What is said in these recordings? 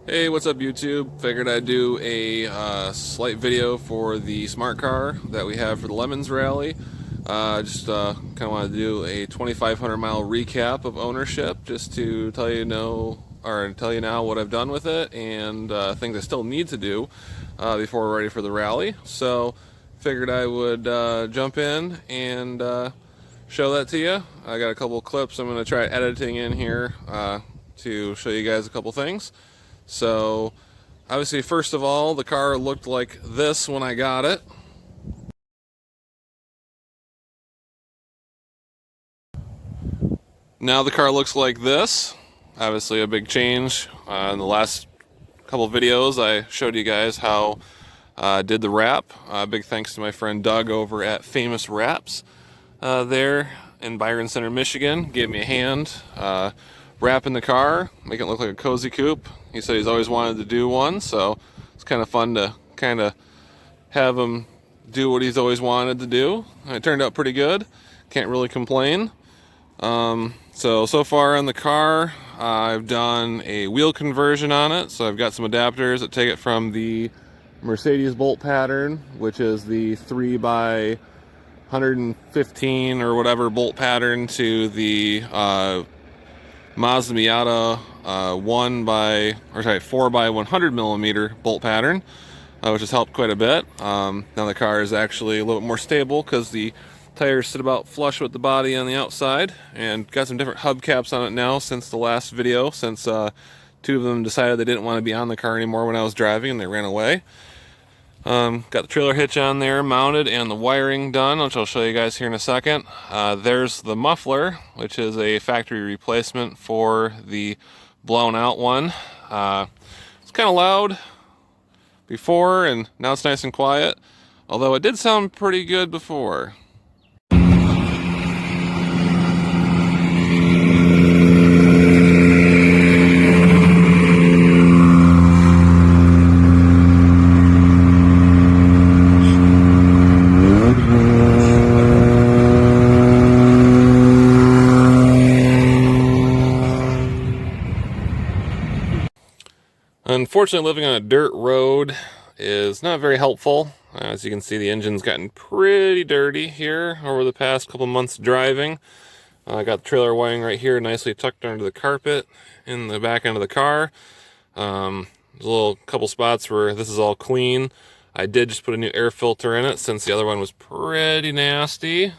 Hey, what's up YouTube? Figured I'd do a slight video for the smart car that we have for the Lemons Rally. Just kind of want to do a 2,500 mile recap of ownership, just to tell you tell you now what I've done with it and things I still need to do before we're ready for the rally. So, figured I would jump in and show that to you. I got a couple clips I'm going to try editing in here to show you guys a couple things. So, obviously, first of all, the car looked like this when I got it. Now the car looks like this. Obviously, a big change. In the last couple videos, I showed you guys how I did the wrap. Big thanks to my friend Doug over at Famous Wraps there in Byron Center, Michigan. Gave me a hand wrapping the car, making it look like a cozy coupe. He said he's always wanted to do one, so it's kind of fun to kind of have him do what he's always wanted to do. It turned out pretty good. Can't really complain. So far on the car, I've done a wheel conversion on it. So I've got some adapters that take it from the Mercedes bolt pattern, which is the 3 by 115 or whatever bolt pattern, to the Mazda Miata 4 by 100 millimeter bolt pattern, which has helped quite a bit. Now the car is actually a little bit more stable because the tires sit about flush with the body on the outside, and got some different hubcaps on it now since the last video, since two of them decided they didn't want to be on the car anymore when I was driving and they ran away. Got the trailer hitch on there mounted and the wiring done, which I'll show you guys here in a second. There's the muffler, which is a factory replacement for the blown out one. It's kind of loud before, and now it's nice and quiet, although it did sound pretty good before. Unfortunately, living on a dirt road is not very helpful. As you can see, the engine's gotten pretty dirty here over the past couple months driving. I got the trailer wiring right here nicely tucked under the carpet in the back end of the car. There's a couple spots where this is all clean. I did just put a new air filter in it since the other one was pretty nasty.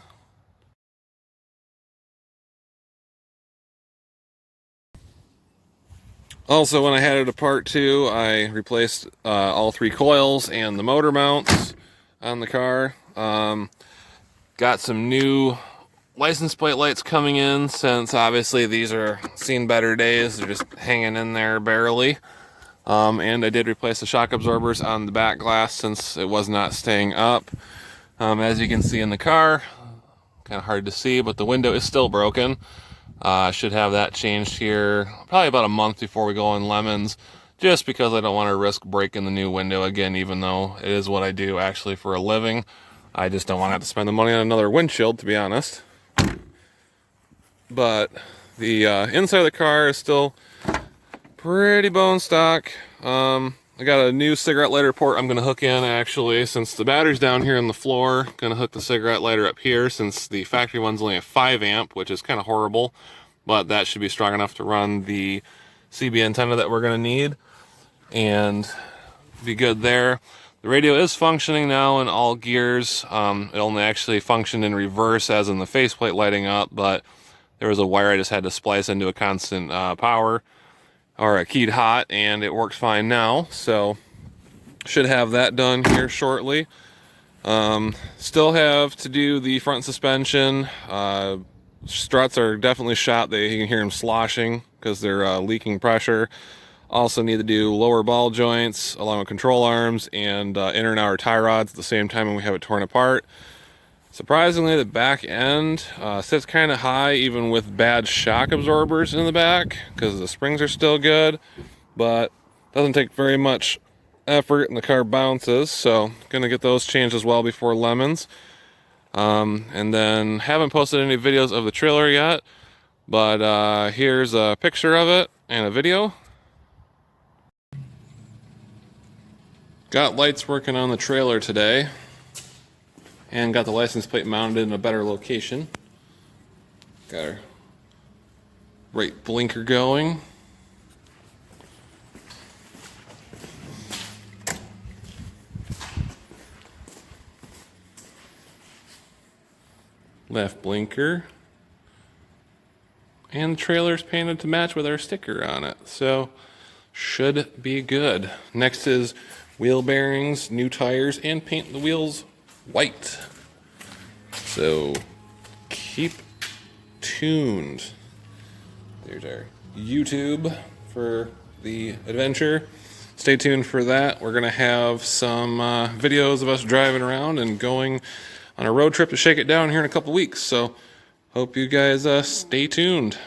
Also, when I had it apart too, I replaced all 3 coils and the motor mounts on the car. Got some new license plate lights coming in, since obviously these are seen better days. They're just hanging in there barely. And I did replace the shock absorbers on the back glass since it was not staying up. As you can see in the car, kind of hard to see, but the window is still broken. Should have that changed here probably about a month before we go on Lemons, just because I don't want to risk breaking the new window again, even though it is what I do actually for a living. I just don't want to have to spend the money on another windshield, to be honest. But the inside of the car is still pretty bone stock. I got a new cigarette lighter port I'm going to hook in, actually, since the battery's down here on the floor. Going to hook the cigarette lighter up here, since the factory one's only a 5 amp, which is kind of horrible, but that should be strong enough to run the CB antenna that we're going to need and be good there. The radio is functioning now in all gears. It only actually functioned in reverse, as in the faceplate lighting up, but there was a wire I just had to splice into a constant power, or a keyed hot, and it works fine now. So should have that done here shortly. Still have to do the front suspension. Struts are definitely shot. You can hear them sloshing because they're leaking pressure. Also need to do lower ball joints along with control arms and inner and outer tie rods at the same time when we have it torn apart. Surprisingly, the back end sits kind of high, even with bad shock absorbers in the back, because the springs are still good, but doesn't take very much effort and the car bounces. So gonna get those changed as well before Lemons. And then haven't posted any videos of the trailer yet, but here's a picture of it and a video. Got lights working on the trailer today and got the license plate mounted in a better location. Got our right blinker going. Left blinker. And the trailer's painted to match with our sticker on it, so should be good. Next is wheel bearings, new tires, and paint the wheels white. So keep tuned. There's our YouTube for the adventure. Stay tuned for that. We're gonna have some videos of us driving around and going on a road trip to Shake It Down here in a couple weeks. So hope you guys stay tuned.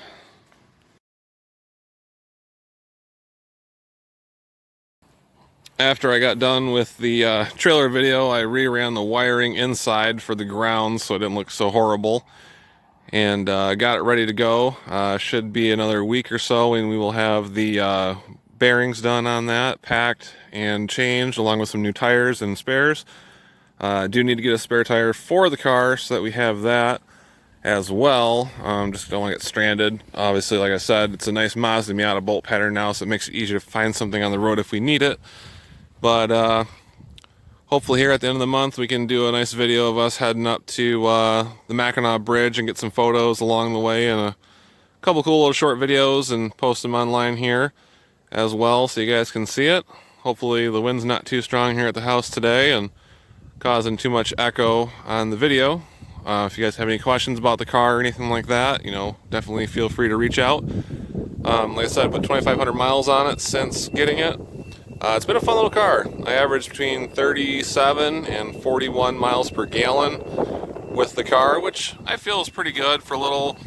After I got done with the trailer video, I reran the wiring inside for the ground so it didn't look so horrible, and got it ready to go. Should be another week or so and we will have the bearings done on that, packed and changed, along with some new tires and spares. I do need to get a spare tire for the car so that we have that as well. Just don't want to get stranded. Obviously, like I said, it's a nice Mazda Miata bolt pattern now, so it makes it easier to find something on the road if we need it. But hopefully here at the end of the month we can do a nice video of us heading up to the Mackinac Bridge and get some photos along the way, and a couple cool little short videos, and post them online here as well so you guys can see it. Hopefully the wind's not too strong here at the house today and causing too much echo on the video. If you guys have any questions about the car or anything like that, definitely feel free to reach out. Like I said, I put 2,500 miles on it since getting it. It's been a fun little car. I averaged between 37 and 41 miles per gallon with the car, which I feel is pretty good for a little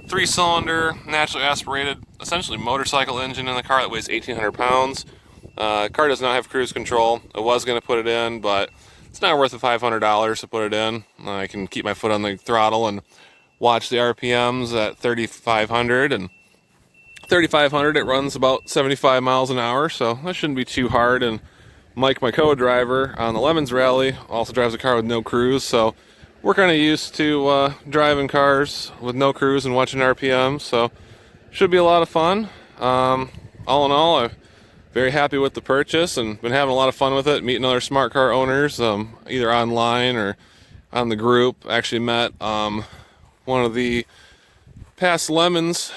3-cylinder, naturally aspirated, essentially motorcycle engine in the car that weighs 1,800 pounds. Car does not have cruise control. I was going to put it in, but it's not worth the $500 to put it in. I can keep my foot on the throttle and watch the RPMs at 3,500, and 3,500 it runs about 75 miles an hour, so that shouldn't be too hard. And Mike, my co-driver on the Lemons Rally, also drives a car with no cruise, so we're kind of used to driving cars with no cruise and watching RPMs, so should be a lot of fun. All in all, I'm very happy with the purchase and been having a lot of fun with it, meeting other smart car owners, either online or on the group. Actually met one of the past Lemons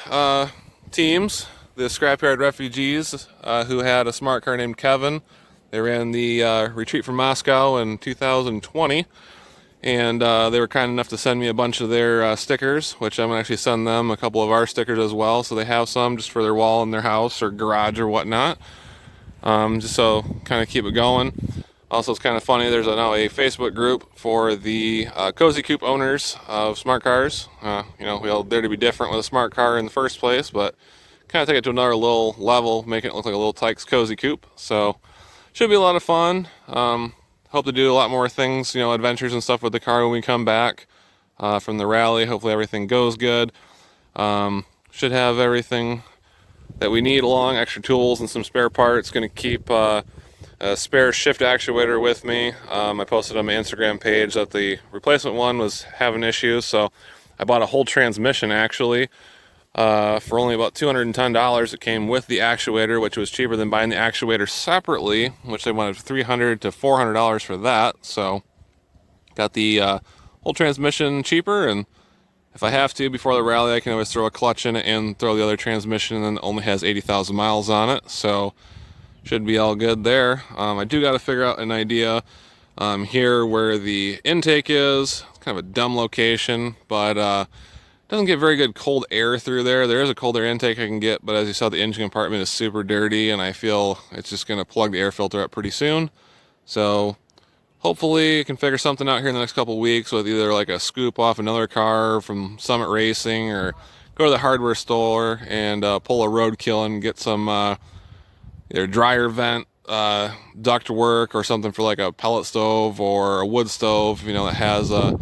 teams, the Scrapyard Refugees, who had a smart car named Kevin. They ran the Retreat from Moscow in 2020, and they were kind enough to send me a bunch of their stickers, which I'm going to actually send them a couple of our stickers as well, so they have some just for their wall in their house or garage or whatnot, just so kind of keep it going. Also, it's kind of funny, there's now a Facebook group for the Cozy Coupe owners of smart cars. We all dare to be different with a smart car in the first place, but kind of take it to another little level, making it look like a little Tykes Cozy Coupe. So, should be a lot of fun. Hope to do a lot more things, adventures and stuff with the car when we come back from the rally. Hopefully everything goes good. Should have everything that we need along, extra tools and some spare parts. Going to keep a spare shift actuator with me. I posted on my Instagram page that the replacement one was having issues, so I bought a whole transmission actually for only about $210. It came with the actuator, which was cheaper than buying the actuator separately, which they wanted $300 to $400 for that. So got the whole transmission cheaper, and if I have to before the rally, I can always throw a clutch in it and throw the other transmission, and then it only has 80,000 miles on it, so should be all good there. I do got to figure out an idea here where the intake is. It's kind of a dumb location, but doesn't get very good cold air through there. There is a cold air intake I can get, but as you saw, the engine compartment is super dirty, and I feel it's just going to plug the air filter up pretty soon. So hopefully I can figure something out here in the next couple weeks with either like a scoop off another car from Summit Racing, or go to the hardware store and pull a roadkill and get some either dryer vent duct work or something for like a pellet stove or a wood stove, that has a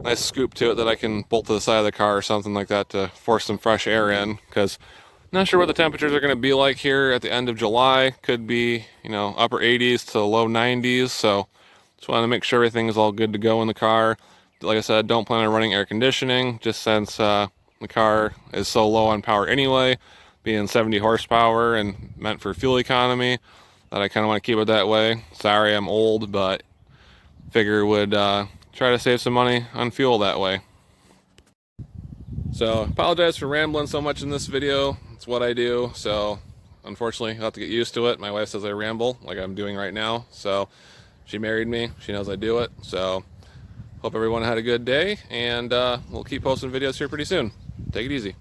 nice scoop to it that I can bolt to the side of the car or something like that to force some fresh air in, because Not sure what the temperatures are going to be like here at the end of July. Could be, you know, upper 80s to low 90s. So just want to make sure everything is all good to go in the car. Like I said, don't plan on running air conditioning just since the car is so low on power anyway, being 70 horsepower and meant for fuel economy, that I kind of want to keep it that way. Sorry, I'm old, but figure would try to save some money on fuel that way. So apologize for rambling so much in this video. It's what I do, so unfortunately I'll have to get used to it. My wife says I ramble like I'm doing right now, so she married me, she knows I do it. So hope everyone had a good day, and we'll keep posting videos here pretty soon. Take it easy.